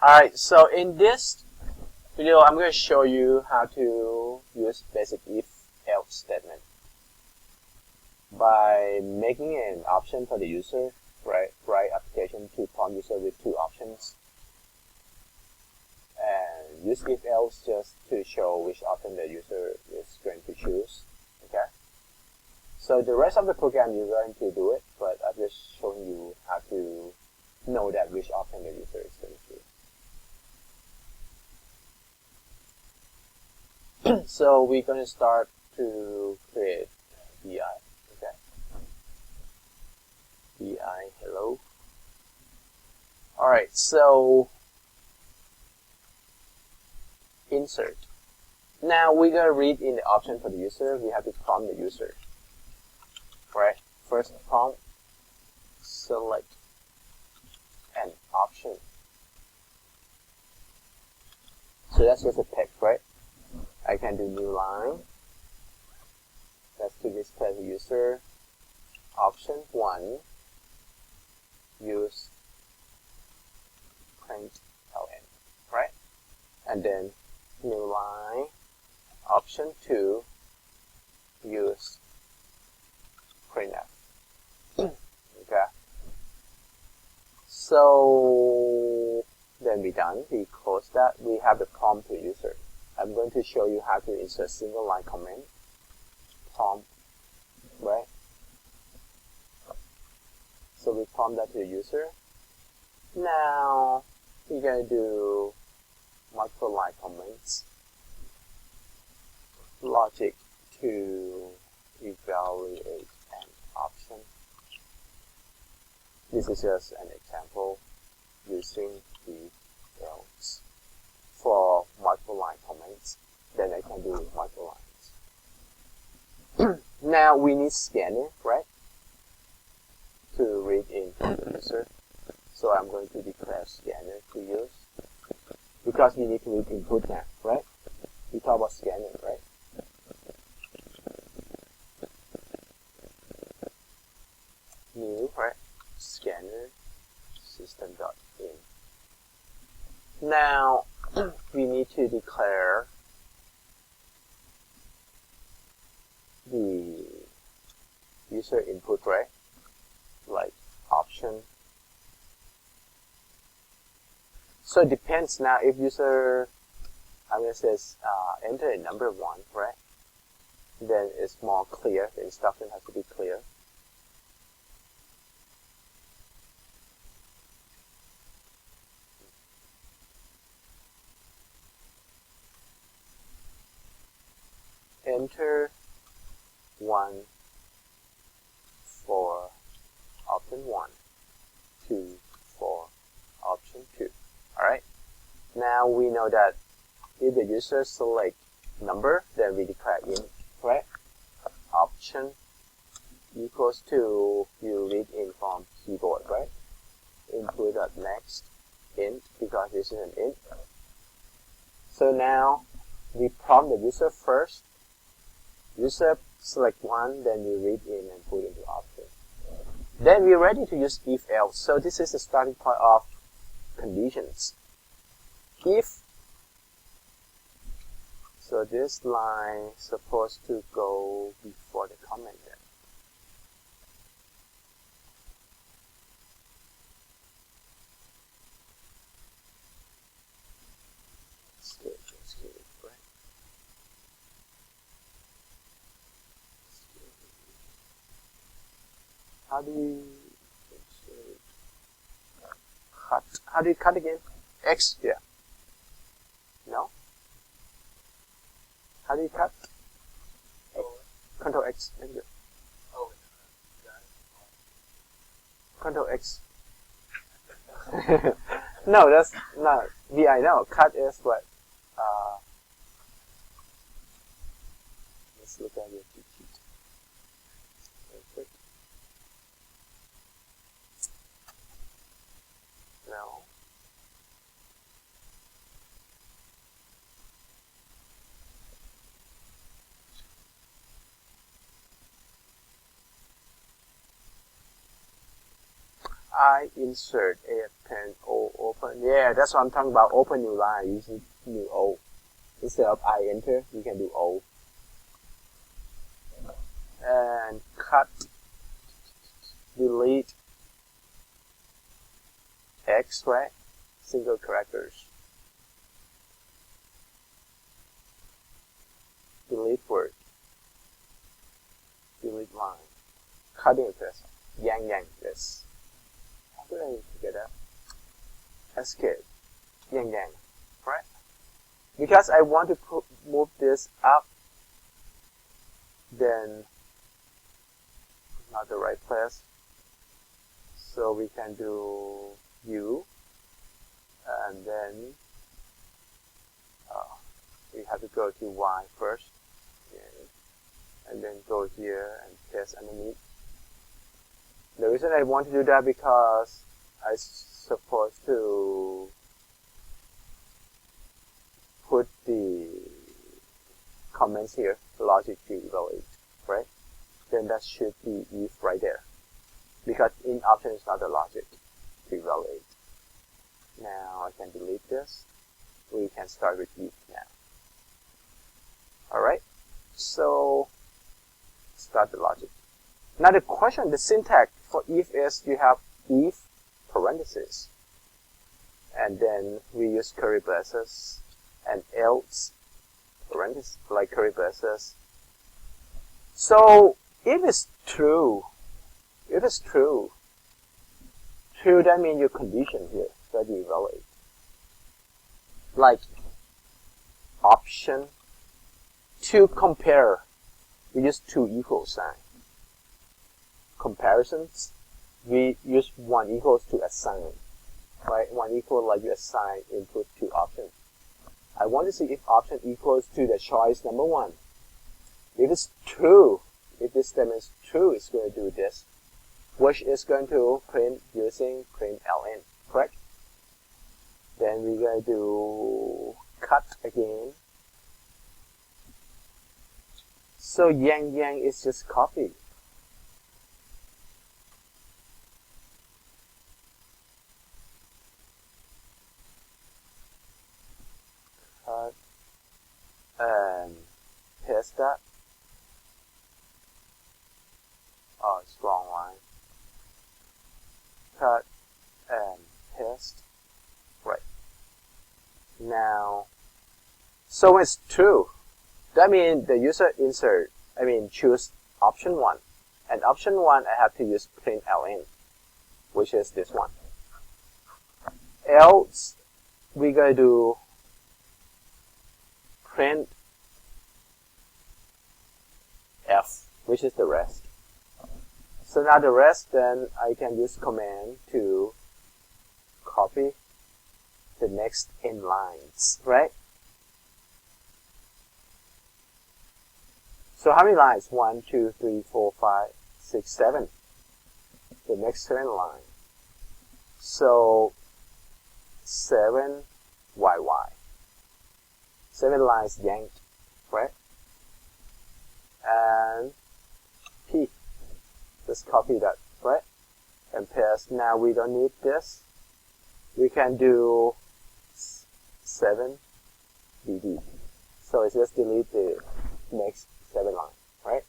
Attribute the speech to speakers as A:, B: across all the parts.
A: Alright, so in this video, I'm going to show you how to use basic if-else statement by making an option for the user, right? Write application to prompt user with two options, and use if-else just to show which option the user is going to choose. Okay. So the rest of the program you're going to do it, but I'm just showing you how to know that which option the user is going to choose. So we're going to start to create BI. Okay. BI, hello. Alright, so insert. Now we're going to read in the option for the user. We have to prompt the user. Right? First prompt, select an option. So that's just a text, right? I can do new line. That's to display the user. Option 1, use println, right? And then new line. Option 2, use printf. Okay. So then we're done. We close that. We have the prompt to user. I'm going to show you how to insert single line comment. Prompt, right? So we prompt that to the user. Now we're going to do multiple line comments. Logic to evaluate an option. This is just an example using the else for multiple line comments. Then I can do multiple lines. Now we need scanner, right? To read in from the user. So I'm going to declare scanner to use. Because we need to read input now, right? We talk about scanner, right? New, right? Scanner system.in. Now we need to declare the user input, right? Like option. So it depends now if user, I'm going to say enter a number 1, right? Then it's more clear. The instruction has to be clear. Enter 1 for option 1, 2 for option 2. Alright. Now we know that if the user select number, then we declare int, right? Option equals to, you read in from keyboard, right? Input.next int, because this is an int. So now we prompt the user first. User select 1, then we read in and put into option. Then we're ready to use if-else. So this is the starting point of conditions. If, so this line is supposed to go before the comment then. How do you cut? How do you cut again? X? Yeah. No? How do you cut? Control X. Control X. No, that's not VI. No, cut is what? Let's look at your cheat sheet. Perfect. No. I insert a pen O open. Yeah, that's what I'm talking about. Open new line using new O. Instead of I enter, you can do O. And cut, delete X, right? Single characters. Delete word. Delete line. Cutting across. Yang yang. Yes. How do I get that? Escape. Yang yang. Right? Because I want to move this up, then not the right place. So we can do U, and then we have to go to Y first, and then go here and paste underneath. The reason I want to do that because I'm supposed to put the comments here, logic to evaluate, right? Then that should be if right there, because in option is not the logic to evaluate. Now I can delete this. We can start with if now. Alright, so start the logic. Now the question, the syntax for if is you have if parentheses, and then we use curly braces, and else parentheses like curly braces. So if it's true, true that means your condition here that you evaluate. Like option to compare, we use two equal sign. Comparisons, we use one equals to assign, right? One equal like you assign input to option. I want to see if option equals to the choice number one. If it's true, if this statement is true, it's going to do this, which is going to print using print ln, correct? Then we're going to do cut again. So yang yang is just copied. Cut and paste that. Oh, it's wrong line. Cut and paste. Right. Now, so it's true. That means the user choose option 1. And option 1, I have to use print ln, which is this one. Else, we're going to do print f, which is the rest. So now the rest, then I can use command to copy the next n lines, right? So how many lines? 1, 2, 3, 4, 5, 6, 7. The next 7 line. So 7 YY. 7 lines yanked, right? And P. Just copy that, right? And paste. Now we don't need this. We can do 7 BD. So it's just delete the next 7 line, right?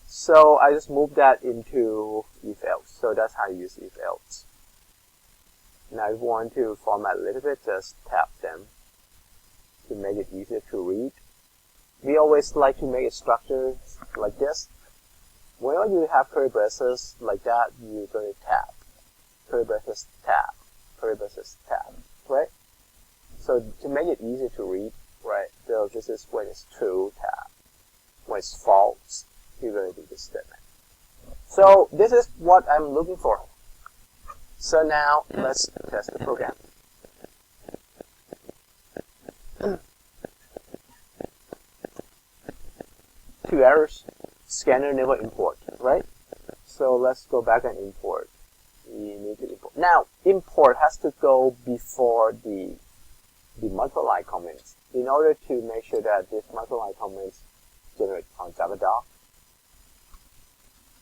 A: So I just move that into if else. So that's how you use if else. Now if you want to format a little bit, just tap them to make it easier to read. We always like to make a structure like this. Whenever you have curly braces like that, you're going to tap. Curly braces tap. Curly braces tap, right? So to make it easier to read, right? So this is when it's true, tap. When it's false, you're going to do this statement. So this is what I'm looking for. So now let's test the program. 2 errors. Scanner never import, right? So let's go back and import. We need to import. Now, import has to go before the multiple line comments in order to make sure that this multiple line comments generate on Javadoc.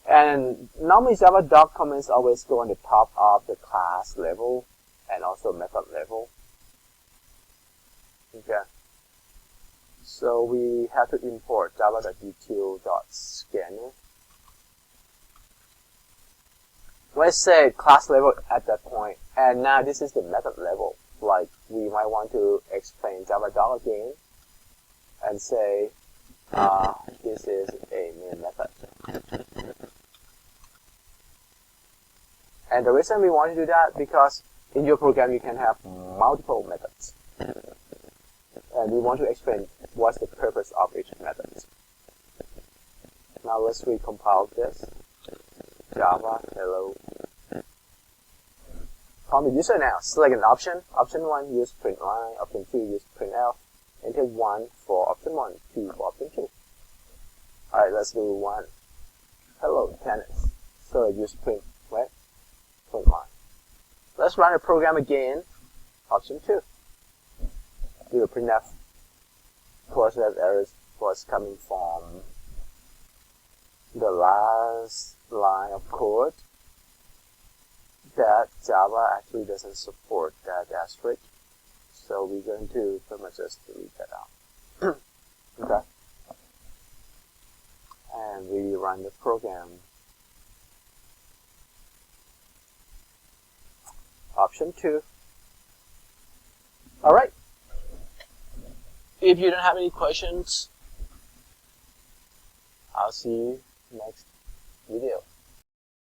A: And normally Java doc comments always go on the top of the class level and also method level. Okay. So we have to import java.util.scanner. Let's say class level at that point, and now this is the method level. Like we might want to explain Java doc again and say this is a main method. And the reason we want to do that because in your program you can have multiple methods. And we want to explain what's the purpose of each method. Now let's recompile this. Java hello. Call the user now. Select an option. Option 1 use printline. Option 2 use printf. Enter 1 for option 1, 2 for option 2. Alright, let's do 1. Hello tennis. So use print, right? Printline. Let's run the program again. Option 2. Do a printf. Of course, that error was coming from the last line of code that Java actually doesn't support that asterisk. So we're going to pretty much just delete that out. Okay. And we run the program. Option 2. Alright. If you don't have any questions, I'll see you next video.